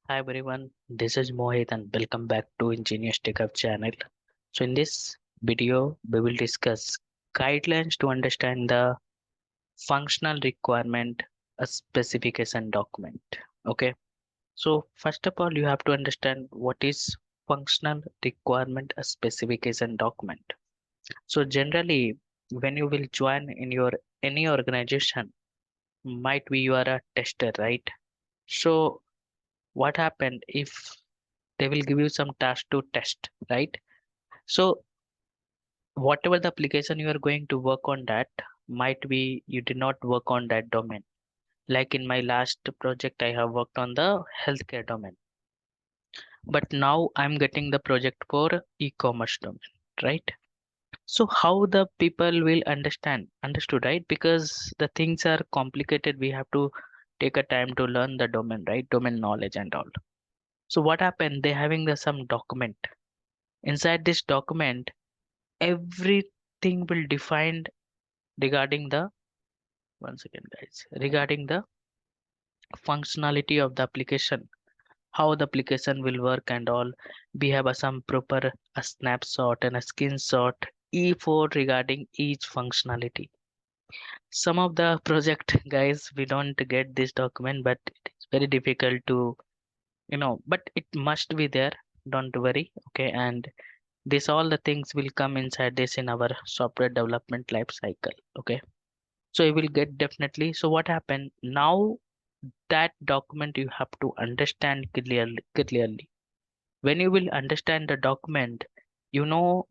Hi everyone, this is Mohit and welcome back to Ingenious TechHub channel. So in this video, we will discuss guidelines to understand the functional requirement a specification document. Okay, so first of all, you have to understand what is functional requirement a specification document. So generally, when you will join in your any organization, might be you are a tester, right? So what happened if they will give you some task to test, right? So whatever the application you are going to work on, that might be you did not work on that domain. Like in my last project I have worked on the healthcare domain, but now I'm getting the project for e-commerce domain, right? So how the people will understood, right? Because the things are complicated, we have to take a time to learn the domain, right? Domain knowledge and all. So what happened, they having the some document. Inside this document, everything will defined regarding the one second guys, regarding the functionality of the application, how the application will work and all. We have some proper a snapshot and a screenshot e4 regarding each functionality. Some of the project guys, we don't get this document, but it's very difficult to but it must be there, don't worry. Okay, and this all the things will come inside this in our software development life cycle. Okay, so you will get definitely. So what happened now, that document you have to understand clearly. When you will understand the document, you know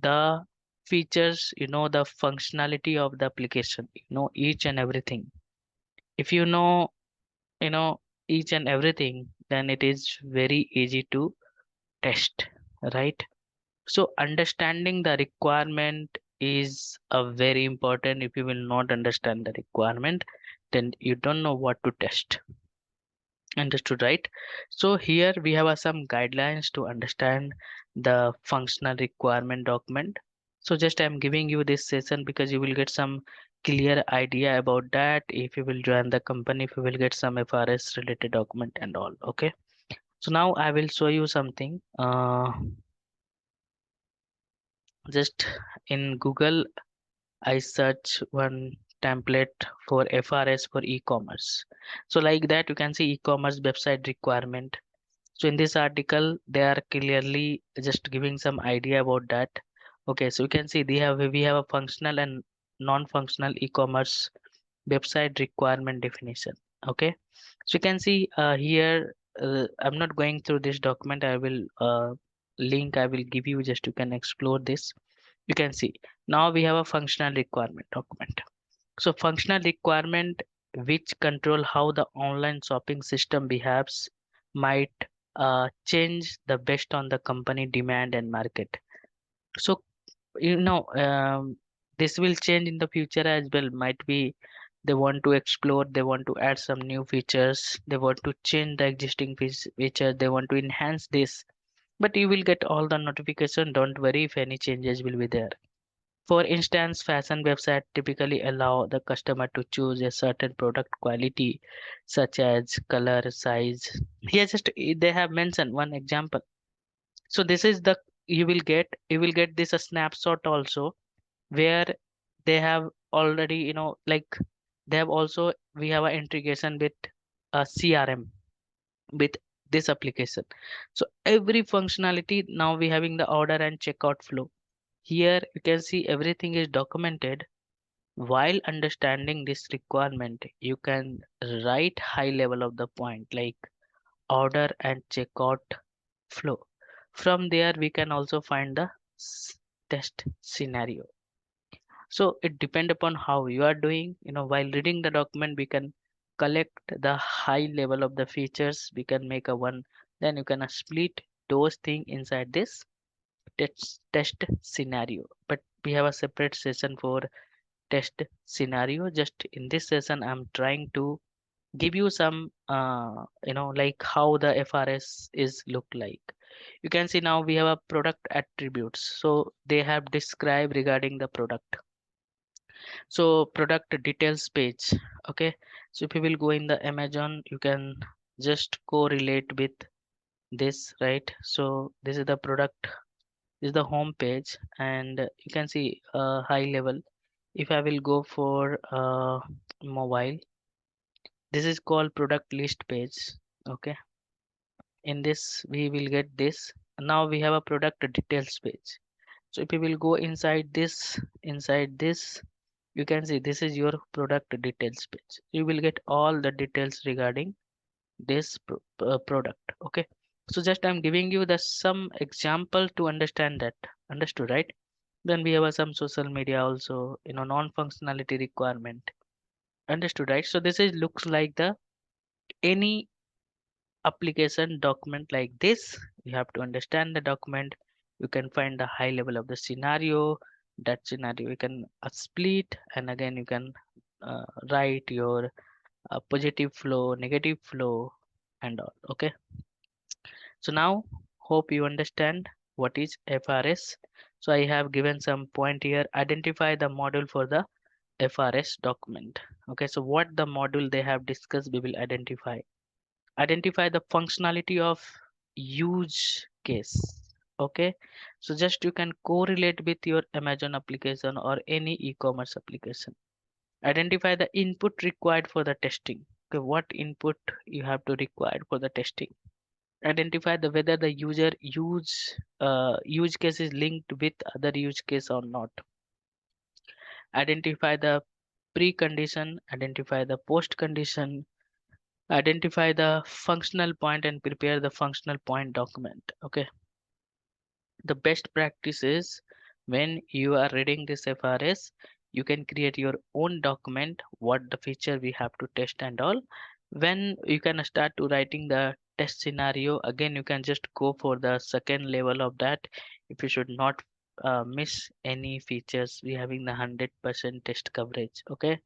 the features, you know the functionality of the application, you know each and everything. If you know each and everything, then it is very easy to test, right? So understanding the requirement is a very important. If you will not understand the requirement, then you don't know what to test. Understood, right? So here we have some guidelines to understand the functional requirement document. So just I'm giving you this session because you will get some clear idea about that. If you will join the company, if you will get some FRS related document and all. Okay. So now I will show you something. Just in Google, I search one template for FRS for e-commerce. So like that, you can see e-commerce website requirement. So in this article, they are clearly just giving some idea about that. Okay, so you can see we have a functional and non-functional e-commerce website requirement definition. Okay, so you can see here. I'm not going through this document. I will link. I will give you, just you can explore this. You can see now we have a functional requirement document. So functional requirement which control how the online shopping system behaves might change the based on the company demand and market. So you know this will change in the future as well. Might be they want to explore, they want to add some new features, they want to change the existing feature, they want to enhance this. But you will get all the notification. Don't worry if any changes will be there. For instance, fashion websites typically allow the customer to choose a certain product quality, such as color, size. Here, just they have mentioned one example. So this is the you will get this a snapshot also, where they have already like they have also we have an integration with a CRM with this application. So every functionality now we having the order and checkout flow. Here you can see everything is documented. While understanding this requirement, you can write high level of the point like order and checkout flow. From there, we can also find the test scenario. So it depend upon how you are doing. While reading the document, we can collect the high level of the features. We can make a one. Then you can split those thing inside this test scenario. But we have a separate session for test scenario. Just in this session, I'm trying to give you some like how the FRS is look like. You can see now we have a product attributes, so they have described regarding the product. So product details page. Okay, so if you will go in the Amazon, you can just correlate with this, right? So this is the product, this is the home page, and you can see high level. If I will go for mobile, this is called product list page. Okay, in this we will get this. Now we have a product details page. So if we will go inside this, you can see this is your product details page. You will get all the details regarding this product. Okay, so just I'm giving you the some example to understand that. Understood, right? Then we have some social media also, non-functionality requirement. Understood, right? So this is looks like the any application document like this. You have to understand the document. You can find the high level of the scenario. That scenario you can split, and again you can write your positive flow, negative flow, and all. Okay, so now hope you understand what is FRS. So I have given some point here. Identify the module for the FRS document. Okay, so what the module they have discussed, we will identify. Identify the functionality of use case. Okay, so just you can correlate with your Amazon application or any e-commerce application. Identify the input required for the testing. Okay, what input you have to require for the testing. Identify the whether the use case is linked with other use case or not. Identify the precondition, identify the post condition, identify the functional point and prepare the functional point document. Okay, the best practice is when you are reading this FRS, you can create your own document, what the feature we have to test and all. When you can start to writing the test scenario, again you can just go for the second level of that. If you should not miss any features, we having the 100% test coverage. Okay,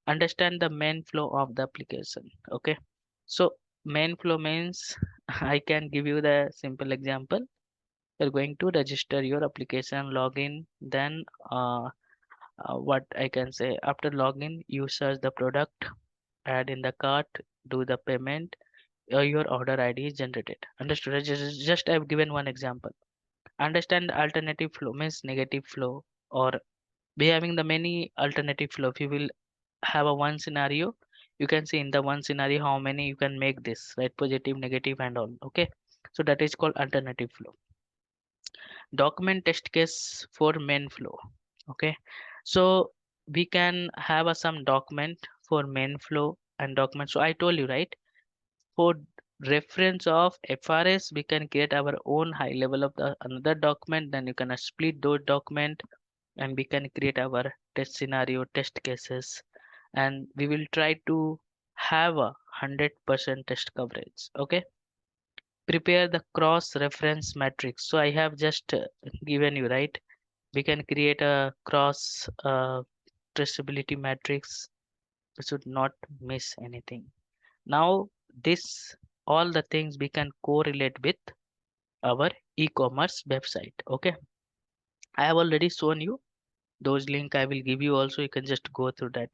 understand the main flow of the application. Okay, so main flow means I can give you the simple example. You're going to register your application, login, then what I can say, after login you search the product, add in the cart, do the payment, your order ID is generated. Understood? Just I've given one example. Understand the alternative flow means negative flow, or we having the many alternative flow. If you will have a one scenario, you can see in the one scenario how many you can make this, right? Positive, negative, and all. Okay, so that is called alternative flow. Document test case for main flow. Okay, so we can have a some document for main flow and document. So I told you, right, for reference of FRS we can create our own high level of the another document, then you can split those document, and we can create our test scenario, test cases, and we will try to have a 100% test coverage. Okay, prepare the cross reference matrix. So I have just given you, right, we can create a cross traceability matrix. We should not miss anything. Now this all the things we can correlate with our e-commerce website. Okay, I have already shown you those link. I will give you also, you can just go through that.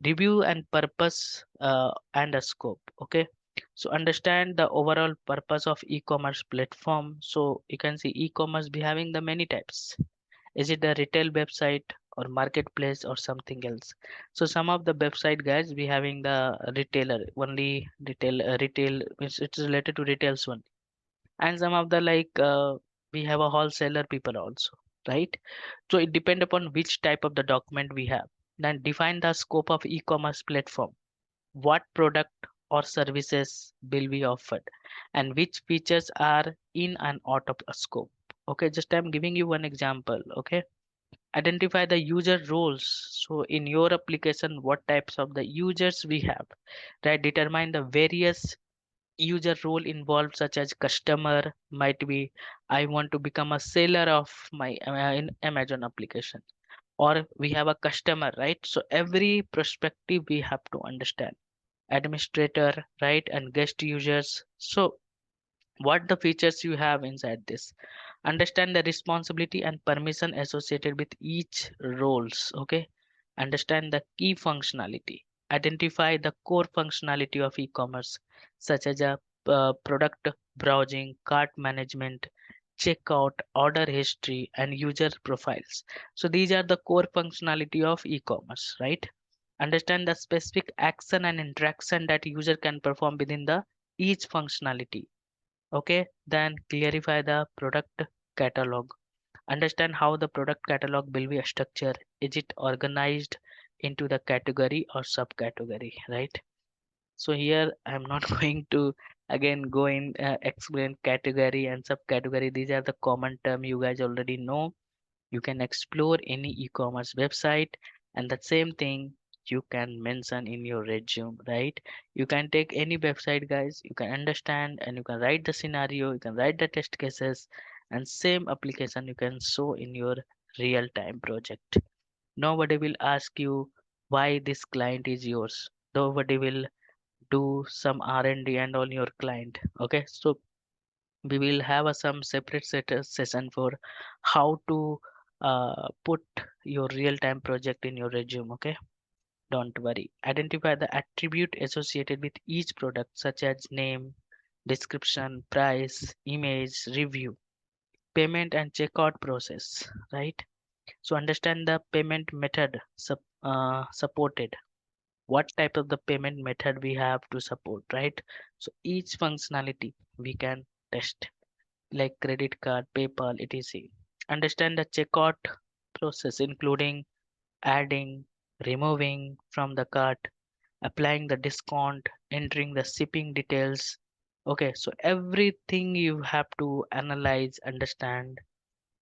Review and purpose and a scope. Okay, so understand the overall purpose of e-commerce platform. So you can see e-commerce be having the many types. Is it a retail website or marketplace or something else? So some of the website guys we having the retailer only, retail means it's related to retails one, and some of the we have a wholesaler people also, right? So it depend upon which type of the document we have. Then define the scope of e-commerce platform. What product or services will be offered, and which features are in and out of the scope. Okay, just I'm giving you one example. Okay, identify the user roles. So in your application what types of the users we have, right? Determine the various user role involved, such as customer might be, I want to become a seller of my in Amazon application, or we have a customer, right? So every perspective we have to understand. Administrator, right, and guest users. So what the features you have inside this, understand the responsibility and permission associated with each roles. Okay, understand the key functionality. identify the core functionality of e-commerce, such as a product browsing, cart management, checkout, order history, and user profiles. So these are the core functionality of e-commerce, right? Understand the specific action and interaction that user can perform within the each functionality. Okay, then clarify the product catalog. Understand how the product catalog will be structured. Is it organized into the category or subcategory, right? So here I'm not going to again go in explain category and subcategory. These are the common term you guys already know. You can explore any e-commerce website, and the same thing you can mention in your resume, right? You can take any website, guys, you can understand and you can write the scenario, you can write the test cases, and same application you can show in your real-time project. Nobody will ask you why this client is yours. Nobody will do some R&D and on your client. Okay, so we will have some separate session for how to put your real-time project in your resume. Okay, don't worry. Identify the attribute associated with each product, such as name, description, price, image, review, payment, and checkout process, right? So understand the payment method supported, what type of the payment method we have to support, right? So each functionality we can test, like credit card, PayPal, etc. Understand the checkout process, including adding, removing from the cart, applying the discount, entering the shipping details. Okay, so everything you have to analyze, understand,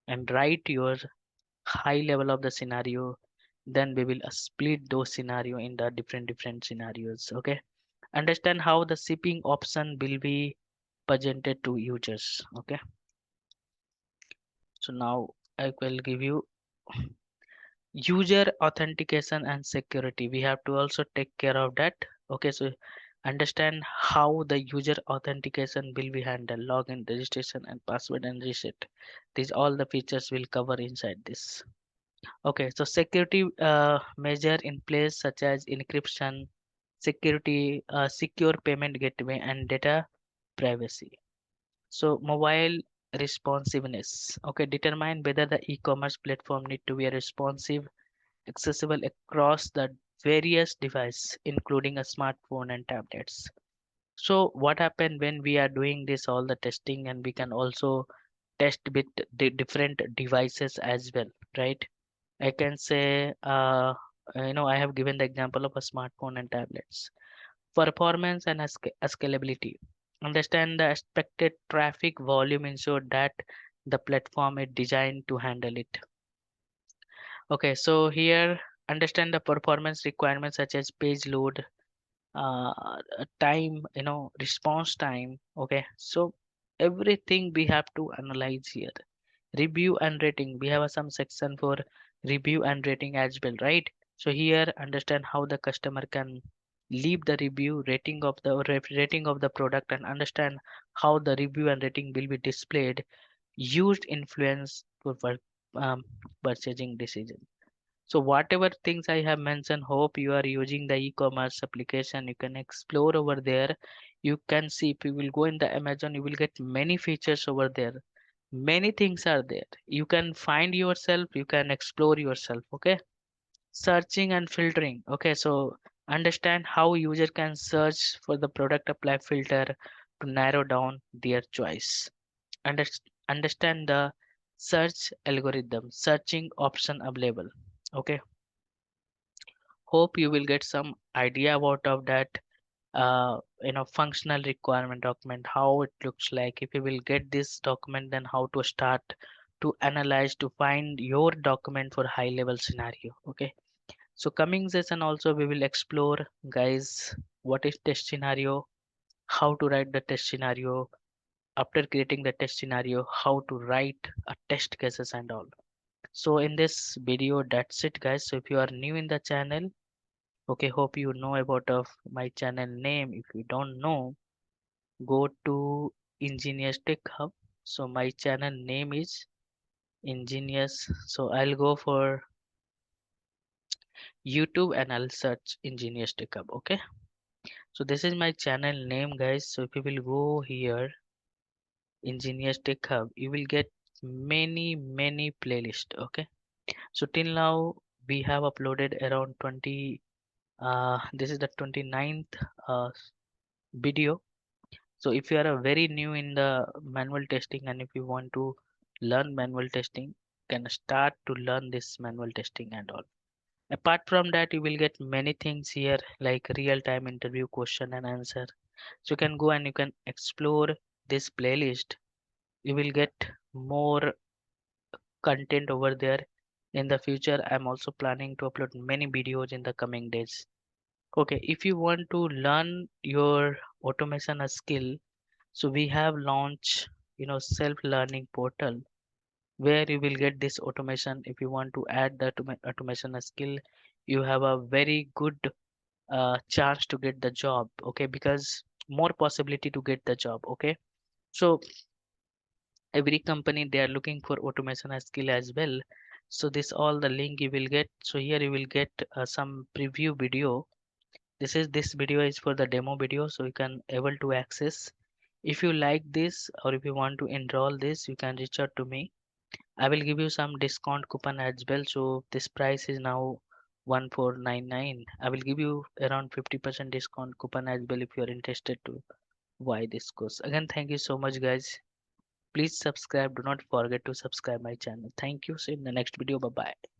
and write your high level of the scenario. Then we will split those scenario in the different scenarios. Okay, understand how the shipping option will be presented to users. Okay, so now I will give you user authentication and security. We have to also take care of that. Okay, so understand how the user authentication will be handled, login, registration, and password and reset. These all the features will cover inside this. Okay, so security measure in place, such as encryption, security, secure payment gateway, and data privacy. So mobile responsiveness. Okay, determine whether the e-commerce platform need to be responsive, accessible across the various devices, including a smartphone and tablets. So what happen when we are doing this all the testing, and we can also test with the different devices as well, right? I can say, I have given the example of a smartphone and tablets. Performance and scalability. Understand the expected traffic volume, ensure that the platform is designed to handle it. Okay, so here understand the performance requirements, such as page load, uh, time, response time. Okay, so everything we have to analyze here. Review and rating, we have some section for review and rating as well, right? So here understand how the customer can leave the review, rating of the product, and understand how the review and rating will be displayed, used influence for um, purchasing decision. So whatever things I have mentioned, hope you are using the e-commerce application. You can explore over there. You can see, if you will go in the Amazon, you will get many features over there. Many things are there. You can find yourself, you can explore yourself. Okay. Searching and filtering. Okay. So understand how user can search for the product, apply filter to narrow down their choice. Understand the search algorithm, searching option available. Okay, hope you will get some idea about of that functional requirement document, how it looks like. If you will get this document, then how to start to analyze to find your document for high level scenario. Okay, so coming session also we will explore, guys, what is test scenario, how to write the test scenario, after creating the test scenario, how to write a test cases and all. So in this video, that's it, guys. So if you are new in the channel, okay, hope you know about of my channel name. If you don't know, go to Ingenious Tech Hub. So my channel name is Ingenious. So I'll go for YouTube and I'll search Ingenious TechHub. Okay. So this is my channel name, guys. So if you will go here, Ingenious TechHub, you will get many playlists. Okay. So till now we have uploaded around 20. This is the 29th uh, video. So if you are very new in the manual testing and if you want to learn manual testing, can start to learn this manual testing and all. Apart from that, you will get many things here like real-time interview question and answer. So you can go and you can explore this playlist. You will get more content over there. In the future, I'm also planning to upload many videos in the coming days. Okay, if you want to learn your automation skill, so we have launched, self-learning portal where you will get this automation. If you want to add the automation skill, you have a very good chance to get the job. Okay, because more possibility to get the job. Okay, so every company they are looking for automation skill as well. So this all the link you will get. So here you will get some preview video. This video is for the demo video, so you can able to access. If you like this or if you want to enroll this, you can reach out to me. I will give you some discount coupon as well. So this price is now 1499. I will give you around 50% discount coupon as well if you are interested to buy this course. Again, thank you so much, guys. Please subscribe. Do not forget to subscribe my channel. Thank you. See you in the next video. Bye bye.